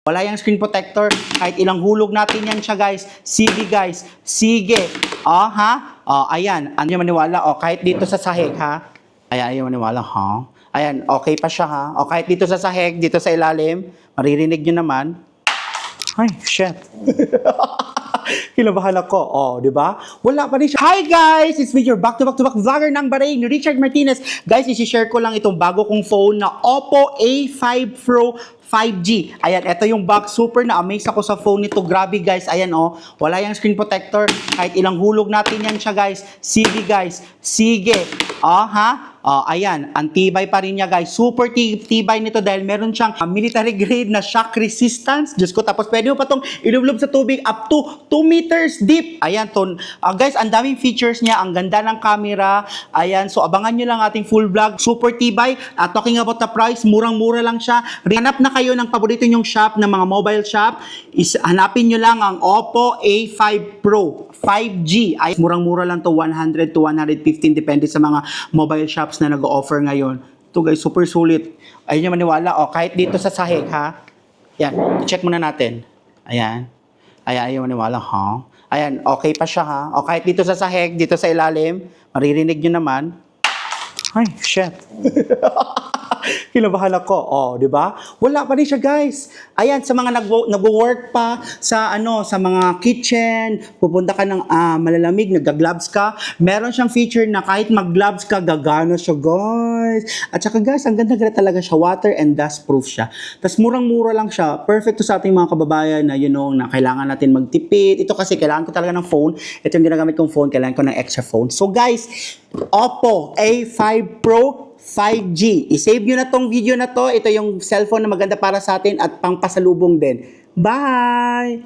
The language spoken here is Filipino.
Wala yung screen protector. Kahit ilang hulog natin yan siya, guys. Sige, guys. Sige. Ayan. Ano yung maniwala? Kahit dito sa sahig, ha? Ayan, yung maniwala, ha? Ayan, okay pa siya, ha? Kahit dito sa sahig, dito sa ilalim, maririnig nyo naman. Ay, shit. Kinabahan ako. Di ba? Wala pa rin siya. Hi guys! It's me, your back-to-back vlogger ng Bahrain, Richard Martinez. Guys, isi-share ko lang itong bago kong phone na Oppo A5 Pro 5G. Ayan, ito yung box. Super na-amaze ako sa phone nito. Grabe guys. Ayan wala yung screen protector. Kahit ilang hulog natin yan siya guys. Sige guys. Sige. Ayan, ang tibay pa rin niya guys. Super tibay nito dahil meron siyang military grade na shock resistance. Diyos ko, tapos pwede mo pa itong ilublob sa tubig up to 2 meters deep. Ayan, guys, ang daming features niya. Ang ganda ng camera. Ayan, so abangan nyo lang ating full vlog. Super tibay. Talking about the price, murang-mura lang siya. Hanap na kayo ng paborito nyong shop, ng mga mobile shop. Hanapin nyo lang ang Oppo A5 Pro 5G. Ay, murang-mura lang to, 100 to 115 depende sa mga mobile shops na nag-offer ngayon. Ito guys, super sulit. Ayun yung maniwala. Kahit dito sa sahig, ha? Yan, check muna natin. Ayan. Ayan yung maniwala, ha? Ayan, okay pa siya, ha? Kahit dito sa sahig, dito sa ilalim, maririnig nyo naman. Ay, shit. Kinabahan ako. Di ba? Wala pa rin siya, guys. Ayan, sa mga nagwo-work pa sa sa mga kitchen, pupunta ka ng malalamig, nagga-gloves ka, meron siyang feature na kahit mag-gloves ka, gagana siya, guys. At saka, guys, ang ganda talaga siya, water and dust proof siya. Tapos murang-mura lang siya. Perfect to sa ating mga kababayan na na kailangan natin magtipid. Ito kasi kailangan ko talaga ng phone. Ito yung ginagamit kong phone, kailangan ko ng extra phone. So, guys, Oppo A5 Pro 5G. I-save nyo na tong video na to. Ito yung cellphone na maganda para sa atin at pangpasalubong din. Bye!